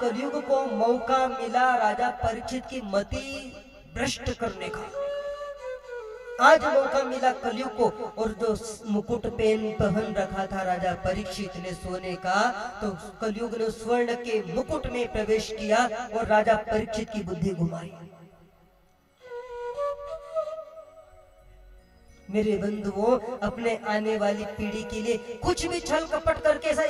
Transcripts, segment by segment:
कलयुग को मौका मिला राजा परीक्षित की मति भ्रष्ट करने का। आज मौका मिला कलयुग को, और जो मुकुट पहन रखा था राजा परीक्षित ने सोने का, तो कलयुग ने स्वर्ण के मुकुट में प्रवेश किया और राजा परीक्षित की बुद्धि घुमाई। मेरे बंधुओं, अपने आने वाली पीढ़ी के लिए कुछ भी छल कपट करके ऐसा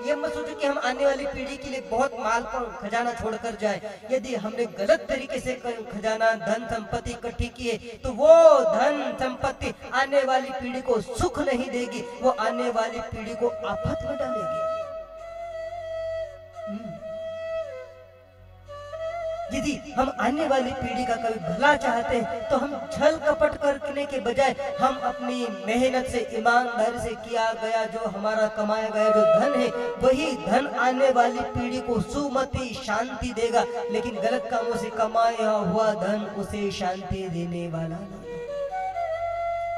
ये मत सोचो कि हम आने वाली पीढ़ी के लिए बहुत माल का खजाना छोड़कर जाए। यदि हमने गलत तरीके से खजाना धन संपत्ति इकट्ठी की है, तो वो धन संपत्ति आने वाली पीढ़ी को सुख नहीं देगी, वो आने वाली पीढ़ी को आफत में डालेगी। यदि हम आने वाली पीढ़ी का कभी भला चाहते हैं, तो हम छल कपट करने के बजाय हम अपनी मेहनत से, ईमानदारी से किया गया जो हमारा कमाया गया जो धन है, वही धन आने वाली पीढ़ी को सुमति शांति देगा। लेकिन गलत कामों से कमाया हुआ धन उसे शांति देने वाला नहीं।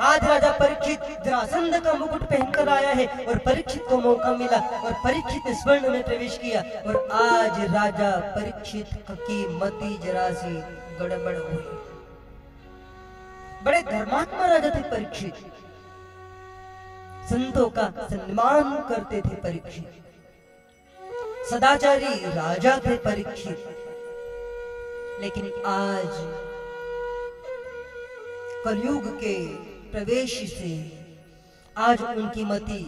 आज राजा परीक्षित जरासंध का मुकुट पहनकर आया है और परीक्षित को मौका मिला और परीक्षित ने स्वर्ण में प्रवेश किया, और आज राजा परीक्षित की मति जरा सी गड़बड़ हुई। बड़े धर्मात्मा राजा थे परीक्षित, संतों का सम्मान करते थे परीक्षित, सदाचारी राजा थे परीक्षित। लेकिन आज कलयुग के प्रवेश से आज उनकी मति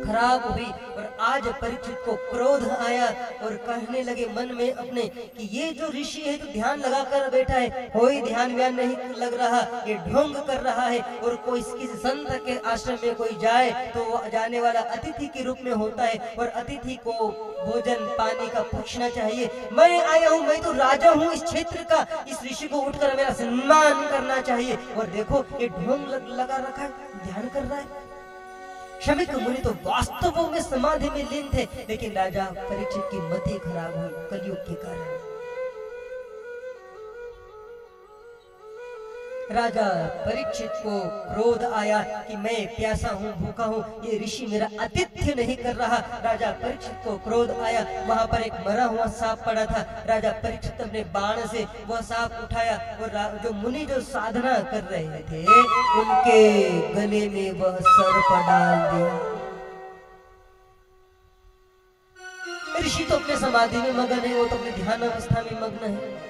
खराब हुई, और आज परीक्षित को क्रोध आया और कहने लगे मन में अपने कि ये जो ऋषि है जो ध्यान लगा कर बैठा है, कोई ध्यान व्यान नहीं लग रहा, ये ढोंग कर रहा है। और कोई किसी संत के आश्रम में कोई जाए तो वो जाने वाला अतिथि के रूप में होता है, और अतिथि को भोजन पानी का पूछना चाहिए। मैं आया हूँ, मैं तो राजा हूँ इस क्षेत्र का, इस ऋषि को उठकर मेरा सम्मान करना चाहिए। और देखो ये ढोंग लगा रखा है, ध्यान कर रहा है। शमीक मुनि तो वास्तव में समाधि में लीन थे, लेकिन राजा परीक्षित की मति खराब हुई कलयुग के कारण। राजा परीक्षित को क्रोध आया कि मैं प्यासा हूँ, भूखा हूँ, ये ऋषि मेरा आतिथ्य नहीं कर रहा। राजा परीक्षित को क्रोध आया। वहां पर एक मरा हुआ सांप पड़ा था। राजा परीक्षित अपने बाण से वह सांप उठाया और जो मुनि जो साधना कर रहे थे उनके गले में वह सर्प डाल दिया। ऋषि तो अपने समाधि में मगन है, वो तो अपने ध्यान अवस्था में मग्न है।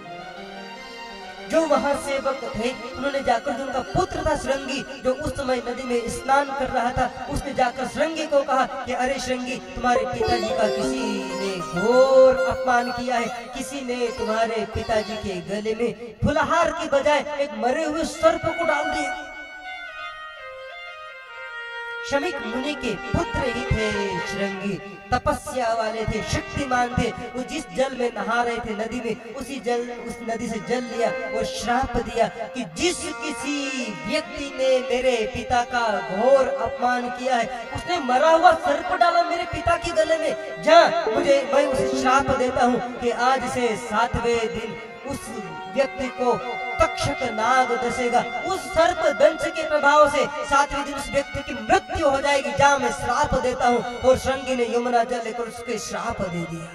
जो वहां सेवक थे उन्होंने जाकर, जो उनका पुत्र था श्रृंगी, जो उस समय नदी में स्नान कर रहा था, उसने जाकर श्रृंगी को कहा कि अरे श्रृंगी, तुम्हारे पिताजी का किसी ने घोर अपमान किया है, किसी ने तुम्हारे पिताजी के गले में फुलहार की बजाय एक मरे हुए सर्प को डाल दिया। शमीक मुनि के पुत्र ही थे श्रृंगी, तपस्या वाले थे, शक्तिमान थे। वो जिस जल में नहा रहे थे नदी में, उस नदी से जल लिया और श्राप दिया कि जिस किसी व्यक्ति ने मेरे पिता का घोर अपमान किया है, उसने मरा हुआ सर्प डाला मेरे पिता के गले में, मैं उसे श्राप देता हूँ कि आज से 7वें दिन उस व्यक्ति को तक्षक नाग दसेगा। उस सर्प दंश के प्रभाव से 7वें दिन उस व्यक्ति की मृत्यु हो जाएगी। जहां मैं श्राप देता हूं। और श्रृंगी ने यमुना जल लेकर उसके श्राप दे दिया।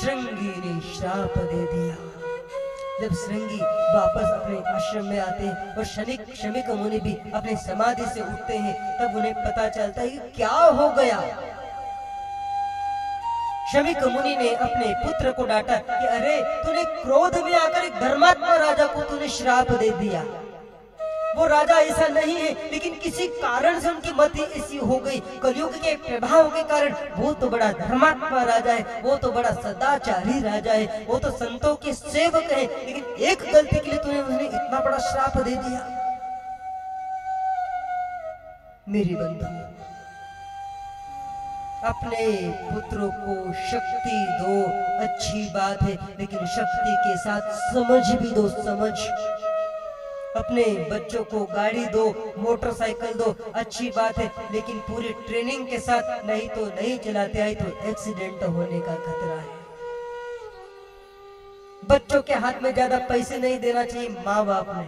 श्रृंगी ने श्राप दे दिया। जब श्रृंगी वापस अपने आश्रम में आते हैं और शमीक मुनि भी अपने समाधि से उठते हैं, तब उन्हें पता चलता है कि क्या हो गया। शमीक मुनि ने अपने पुत्र को डांटा कि अरे तूने क्रोध में आकर एक धर्मात्मा राजा को तूने श्राप दे दिया। वो राजा ऐसा नहीं है, लेकिन किसी कारण से उनकी मति ऐसी हो गई, कलयुग के प्रभाव के कारण। वो तो बड़ा धर्मात्मा राजा है, वो तो बड़ा सदाचारी राजा है, वो तो संतों के सेवक है, लेकिन एक गलती के लिए तूने उन्हें इतना बड़ा श्राप दे दिया। मेरी बंधु, अपने पुत्रों को शक्ति दो, अच्छी बात है, लेकिन शक्ति के साथ समझ भी दो। समझ, अपने बच्चों को गाड़ी दो, मोटरसाइकिल दो, अच्छी बात है, लेकिन पूरी ट्रेनिंग के साथ नहीं तो नहीं चलाते आए तो एक्सीडेंट होने का खतरा है। बच्चों के हाथ में ज्यादा पैसे नहीं देना चाहिए माँ बाप ने।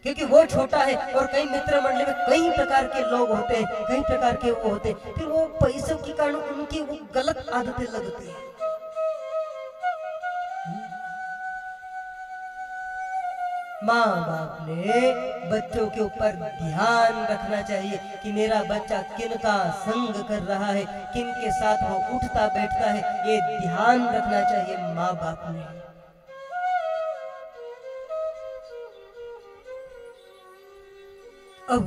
क्योंकि वो छोटा है और कई मित्र मंडली में कई प्रकार के लोग होते हैं, कई प्रकार के वो होते हैं, फिर वो पैसों के कारण उनकी वो गलत आदतें लगती है। माँ बाप ने बच्चों के ऊपर ध्यान रखना चाहिए कि मेरा बच्चा किनका संग कर रहा है, किन के साथ वो उठता बैठता है, ये ध्यान रखना चाहिए माँ बाप ने। अब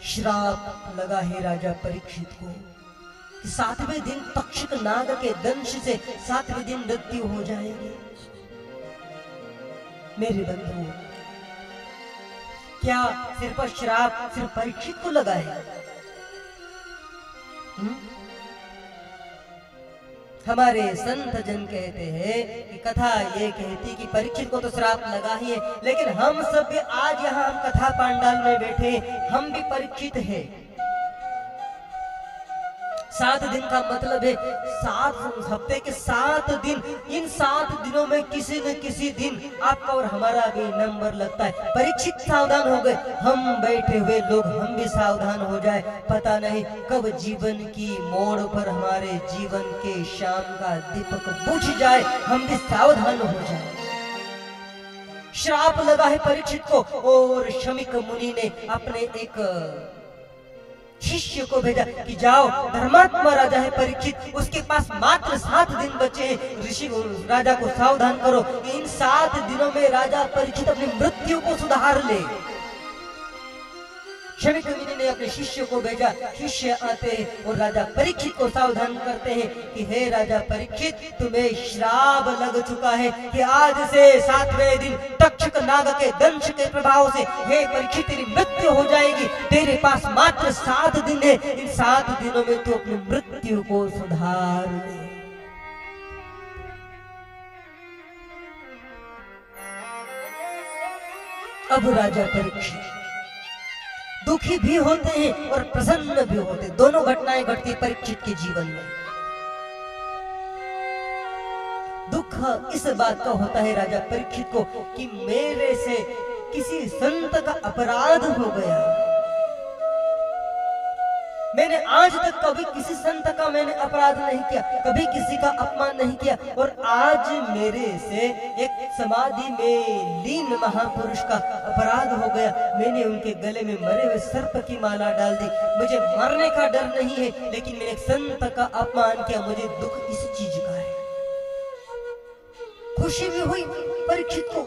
श्राप लगा है राजा परीक्षित को कि 7वें दिन तक्षक नाग के दंश से 7वें दिन मृत्यु हो जाएगी। मेरे बंधुओं, क्या सिर्फ श्राप सिर्फ परीक्षित को लगा है? हमारे संत जन कहते हैं कि कथा ये कहती कि परीक्षित को तो श्राप लगा ही है, लेकिन हम सब भी आज यहाँ हम कथा पांडाल में बैठे, हम भी परीक्षित हैं। 7 दिन का मतलब है 7 हफ्ते के 7 दिन। इन 7 दिनों में किसी न किसी दिन आपका और हमारा भी नंबर लगता है। परीक्षित सावधान हो गए, हम बैठे हुए लोग हम भी सावधान हो जाए। पता नहीं कब जीवन की मोड़ पर हमारे जीवन के शाम का दीपक बुझ जाए, हम भी सावधान हो जाए। श्राप लगा है परीक्षित को और शमीक मुनि ने अपने एक शिष्य को भेजा कि जाओ, धर्मात्मा राजा है परीक्षित, उसके पास मात्र 7 दिन बचे हैं, ऋषि राजा को सावधान करो कि इन 7 दिनों में राजा परीक्षित अपनी मृत्यु को सुधार ले। शमीक मुनि ने अपने शिष्य को भेजा। शिष्य आते हैं और राजा परीक्षित को सावधान करते हैं कि हे राजा परीक्षित, तुम्हें श्राप लग चुका है कि आज से 7वें दिन तक्षक नाग के दंश के प्रभाव से हे परीक्षित तेरी मृत्यु हो जाएगी। तेरे पास मात्र 7 दिन है, इन 7 दिनों में तू अपनी मृत्यु को सुधार ले। अब राजा परीक्षित दुखी भी होते हैं और प्रसन्न भी होते हैं। दोनों घटनाएं घटती है परीक्षित के जीवन में। दुख इस बात का होता है राजा परीक्षित को कि मेरे से किसी संत का अपराध हो गया। मैंने आज तक कभी किसी संत का मैंने अपराध नहीं किया, कभी किसी का अपमान नहीं किया, और आज मेरे से एक समाधि में लीन महापुरुष का अपराध हो गया। मैंने उनके गले में मरे हुए सर्प की माला डाल दी। मुझे मरने का डर नहीं है, लेकिन मैंने एक संत का अपमान किया, मुझे दुख इस चीज का है। खुशी भी हुई परीक्षित को।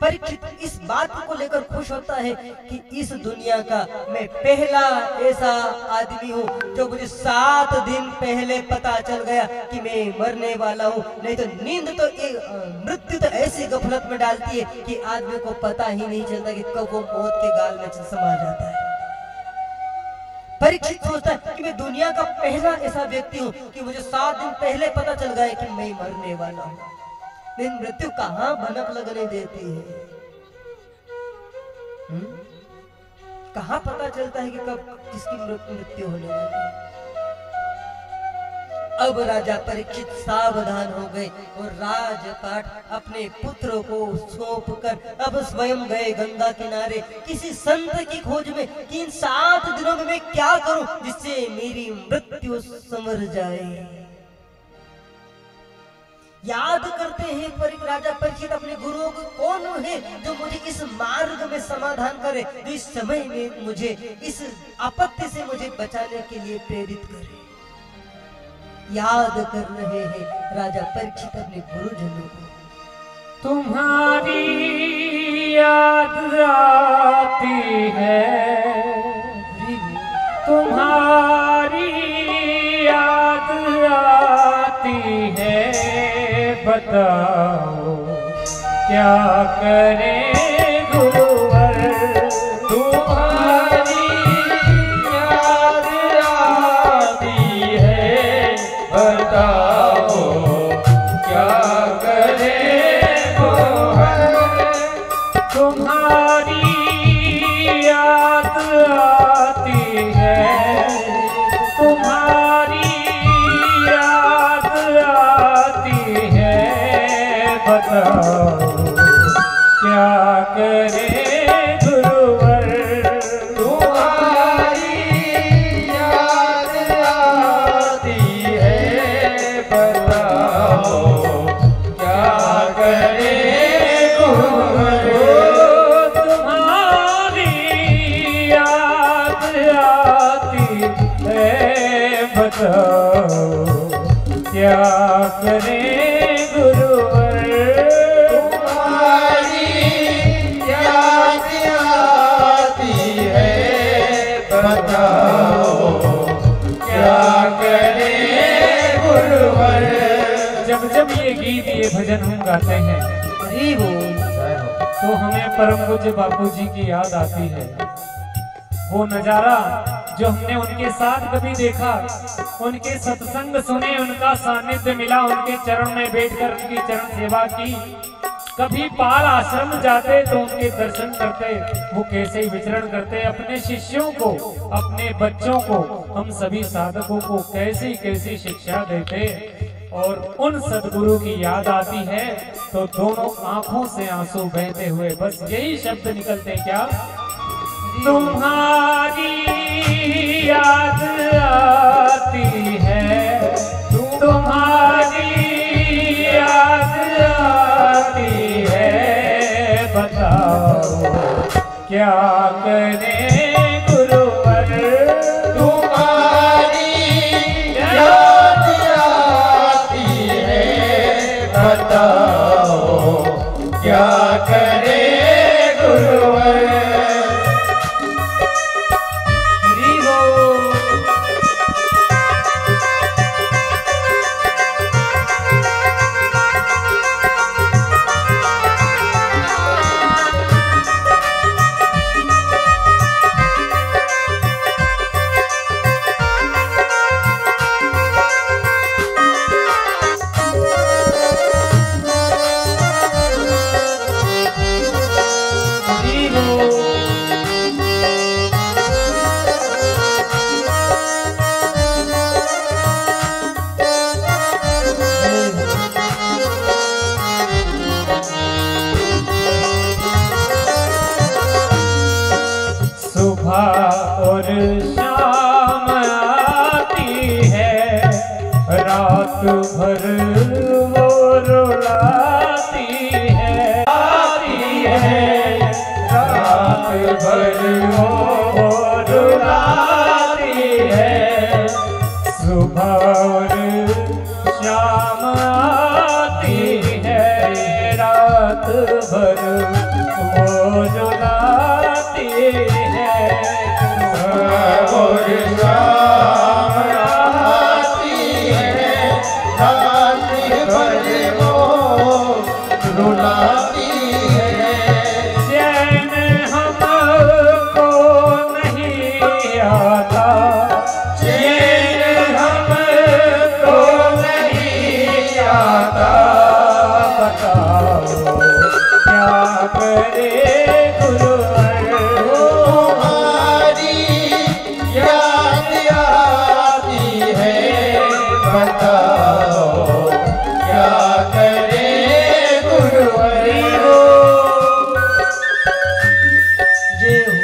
परीक्षित इस बात को लेकर खुश होता है कि इस दुनिया का मैं पहला ऐसा आदमी हूँ जो मुझे 7 दिन पहले पता चल गया कि मैं मरने वाला हूँ। नहीं तो नींद तो मृत्यु तो ऐसी गफलत में डालती है कि आदमी को पता ही नहीं चलता कि कब वो मौत के गाल में समा जाता है। परीक्षित सोचता है कि मैं दुनिया का पहला ऐसा व्यक्ति हूँ कि मुझे 7 दिन पहले पता चल गया कि मैं मरने वाला हूँ। लेकिन मृत्यु कहाँ भनक लगने देती है? कहाँ पता चलता है कि कब किसकी मृत्यु होने वाली है? अब राजा परीक्षित सावधान हो गए और राजपाट अपने पुत्रों को सौंप कर अब स्वयं गए गंगा किनारे किसी संत की खोज में कि इन 7 दिनों में मैं क्या करूं जिससे मेरी मृत्यु संवर जाए। याद करते हैं राजा परीक्षित अपने गुरुओं को, कौन है जो मुझे इस मार्ग में समाधान करे, जो इस समय में मुझे इस आपत्ति से मुझे बचाने के लिए प्रेरित करे। याद कर रहे हैं राजा परीक्षित अपने गुरुजनों को। तुम्हारी याद आती है, तुम्हारी याद आती है, बताओ क्या करें गुरुवर। तुम्हारी याद आती है, बताओ क्या करें गुरुवर। तुम्हारी याद आती है, तुम्हारी याद आती बताओ क्या करे गुरुवर। तुम्हारी याद आती है बताओ क्या करे गुरुवर। तुम्हारी याद आती है बताओ क्या करे गुरुवर। तुम्हारी याद आती है बताओ क्या करे गुरुवर। जब जब ये गीत ये भजन हम गाते हैं हरि बोल। तो हमें परम पूज्य बापू जी की याद आती है। वो नजारा जो हमने उनके साथ कभी देखा, उनके सत्संग सुने, उनका सानिध्य मिला, उनके चरण में बैठकर उनकी चरण सेवा की। कभी पाल आश्रम जाते तो उनके दर्शन करते, वो कैसे विचरण करते, अपने शिष्यों को, अपने बच्चों को, हम सभी साधकों को कैसी कैसी शिक्षा देते। और उन सदगुरु की याद आती है तो दोनों आंखों से आंसू बहते हुए बस यही शब्द निकलते क्या, तुम्हारी याद आती है, तुम्हारी याद आती है बताओ क्या करे गुरुवर। तुम्हारी याद आती है बताओ क्या करे गुरुवर। और शाम आती है, रात भर वो रुलाती है, आती है रात भर वो रुलाती है। सुबह और शाम आती है, रात भर वो रुलाती है। और शाम आती है, रात भर वो रुलाती है। चैन हमको नहीं आता, चैन हमको नहीं आता, बताओ क्या करे गुरुवर। तुम्हारी याद आती है बताओ क्या करे गुरुवर। जय हो जय हो।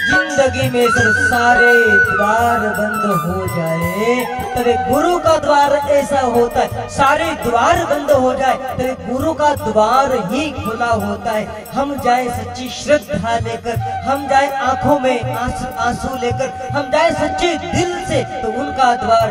जिंदगी में सब सारे द्वार बंद हो जाए तभी गुरु का द्वार ऐसा होता है, सारे द्वार बंद हो जाए तभी गुरु का द्वार ही खुला होता है। हम जाए सच्ची श्रद्धा लेकर, हम जाए आंखों में आंसू लेकर, हम जाए सच्चे दिल से तो उनका द्वार